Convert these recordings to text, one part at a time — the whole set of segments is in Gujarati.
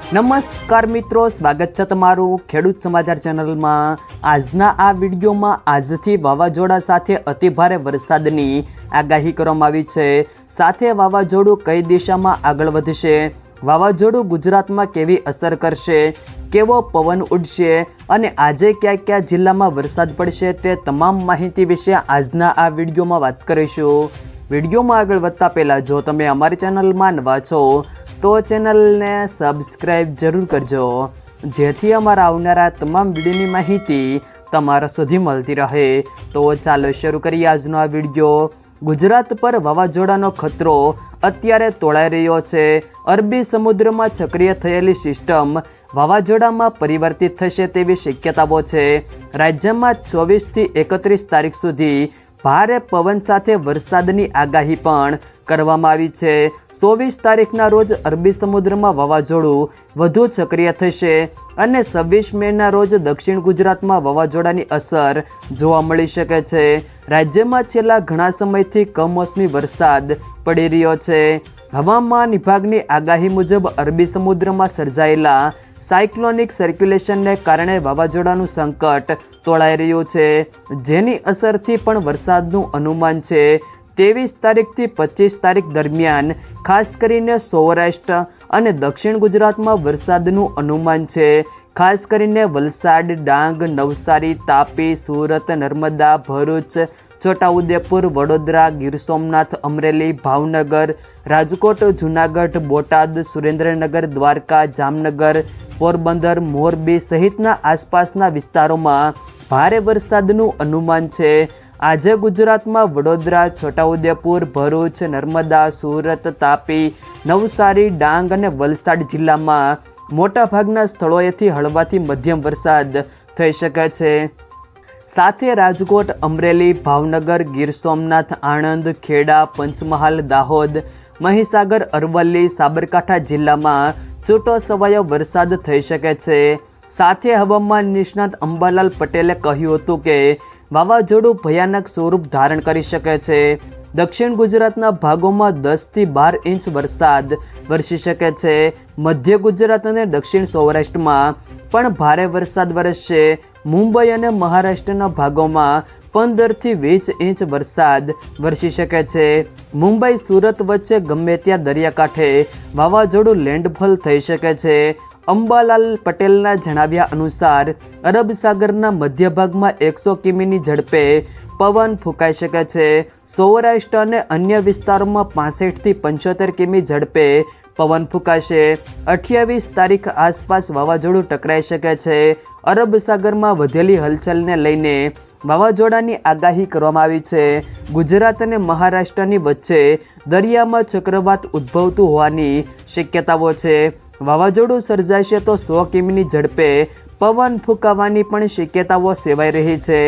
નમસ્કાર મિત્રો, સ્વાગત છે તમારું ખેડૂત સમાચાર ચેનલમાં। આજના આ વિડીયોમાં આજથી વાવાઝોડા સાથે અતિભારે વરસાદની આગાહી કરવામાં આવી છે। સાથે વાવાઝોડું કઈ દિશામાં આગળ વધશે, વાવાઝોડું ગુજરાતમાં કેવી અસર કરશે, કેવો પવન ઉડશે અને આજે કયા કયા જિલ્લામાં વરસાદ પડશે તે તમામ માહિતી વિશે આજના આ વિડીયોમાં વાત કરીશું। વિડીયોમાં આગળ વધતા પહેલાં જો તમે અમારી ચેનલમાં નવા છો તો ચેનલને સબસ્ક્રાઈબ જરૂર કરજો, જેથી અમારા આવનારા તમામ વિડીયોની માહિતી તમારા સુધી મળતી રહે। તો ચાલો શરૂ કરીએ આજનો આ વિડીયો। ગુજરાત પર વાવાઝોડાનો ખતરો અત્યારે તોળાઈ રહ્યો છે। અરબી સમુદ્રમાં સક્રિય થયેલી સિસ્ટમ વાવાઝોડામાં પરિવર્તિત થશે તેવી શક્યતાઓ છે। રાજ્યમાં 24થી 31 તારીખ સુધી ભારે પવન સાથે વરસાદની આગાહી પણ કરવામાં આવી છે। 24 તારીખના રોજ અરબી સમુદ્રમાં વાવાઝોડું વધુ સક્રિય થશે અને 26 મેના રોજ દક્ષિણ ગુજરાતમાં વાવાઝોડાની અસર જોવા મળી શકે છે। રાજ્યમાં છેલ્લા ઘણા સમયથી કમોસમી વરસાદ પડી રહ્યો છે। હવામાન વિભાગની આગાહી મુજબ અરબી સમુદ્રમાં સર્જાયેલા સાયક્લોનિક સર્ક્યુલેશનને કારણે વાવાઝોડાનું સંકટ તોળાઈ રહ્યું છે, જેની અસરથી પણ વરસાદનું અનુમાન છે। 23 તારીખથી 25 તારીખ દરમિયાન ખાસ કરીને સૌરાષ્ટ્ર અને દક્ષિણ ગુજરાતમાં વરસાદનું અનુમાન છે। ખાસ કરીને વલસાડ, ડાંગ, નવસારી, તાપી, સુરત, નર્મદા, ભરૂચ, છોટાઉદેપુર, વડોદરા, ગીર સોમનાથ, અમરેલી, ભાવનગર, રાજકોટ, જૂનાગઢ, બોટાદ, સુરેન્દ્રનગર, દ્વારકા, જામનગર, પોરબંદર, મોરબી સહિતના આસપાસના વિસ્તારોમાં ભારે વરસાદનું અનુમાન છે। આજે ગુજરાતમાં વડોદરા, છોટાઉદેપુર, ભરૂચ, નર્મદા, સુરત, તાપી, નવસારી, ડાંગ અને વલસાડ જિલ્લામાં મોટાભાગના સ્થળોએથી હળવાથી મધ્યમ વરસાદ થઈ શકે છે। સાથે રાજકોટ, અમરેલી, ભાવનગર, ગીર સોમનાથ, આણંદ, ખેડા, પંચમહાલ, દાહોદ, મહીસાગર, અરવલ્લી, સાબરકાંઠા જિલ્લામાં છૂટો છવાયો વરસાદ થઈ શકે છે। સાથે હવામાન નિષ્ણાત અંબાલાલ પટેલે કહ્યું હતું કે વાવાઝોડું ભયાનક સ્વરૂપ ધારણ કરી શકે છે। દક્ષિણ ગુજરાતના ભાગોમાં 10થી 12 ઇંચ વરસાદ વરસી શકે છે। મધ્ય ગુજરાત અને દક્ષિણ સૌરાષ્ટ્રમાં પણ ભારે વરસાદ વરસશે। મુંબઈ અને મહારાષ્ટ્રના ભાગોમાં 15થી 20 ઇંચ વરસાદ વરસી શકે છે। મુંબઈ સુરત વચ્ચે ગમે ત્યાં દરિયાકાંઠે વાવાઝોડું લેન્ડફોલ થઈ શકે છે। અંબાલાલ પટેલના જણાવ્યા અનુસાર અરબ સાગરના મધ્ય ભાગમાં 100 કિમીની ઝડપે પવન ફૂંકાઈ શકે છે। સૌરાષ્ટ્ર અને અન્ય વિસ્તારોમાં 65થી 75 કિમી ઝડપે પવન ફૂંકાશે। 28 તારીખ આસપાસ વાવાઝોડું ટકરાઈ શકે છે। અરબ સાગરમાં વધેલી હલચલને લઈને વાવાઝોડાની આગાહી કરવામાં આવી છે। ગુજરાત અને મહારાષ્ટ્રની વચ્ચે દરિયામાં ચક્રવાત ઉદ્ભવતું હોવાની શક્યતાઓ છે। વાવાઝોડું સર્જાશે તો 100 કિમીની ઝડપે પવન ફૂંકાવાની પણ શક્યતાઓ સેવાઈ રહી છે।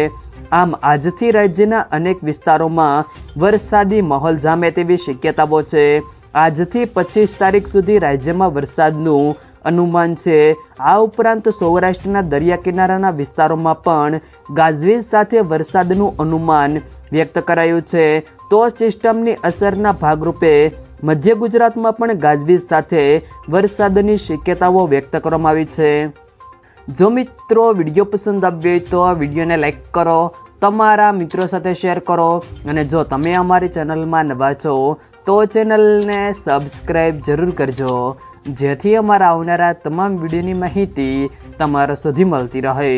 આમ આજથી રાજ્યના અનેક વિસ્તારોમાં વરસાદી માહોલ જામે તેવી શક્યતાઓ છે। આજથી 25 તારીખ સુધી રાજ્યમાં વરસાદનું અનુમાન છે। આ ઉપરાંત સૌરાષ્ટ્રના દરિયા કિનારાના વિસ્તારોમાં પણ ગાજવીજ સાથે વરસાદનું અનુમાન વ્યક્ત કરાયું છે। તો સિસ્ટમની અસરના ભાગરૂપે મધ્ય ગુજરાતમાં પણ ગાજવીજ સાથે વરસાદની શક્યતાઓ વ્યક્ત કરવામાં આવી છે। જો મિત્રો વિડીયો પસંદ આવ્યો હોય તો વિડીયોને લાઈક કરો, તમારા મિત્રો સાથે શેર કરો અને જો તમે અમારી ચેનલમાં નવા છો તો ચેનલને સબસ્ક્રાઈબ જરૂર કરજો, જેથી અમારા આવનારા તમામ વિડીયોની માહિતી તમારા સુધી મળતી રહે।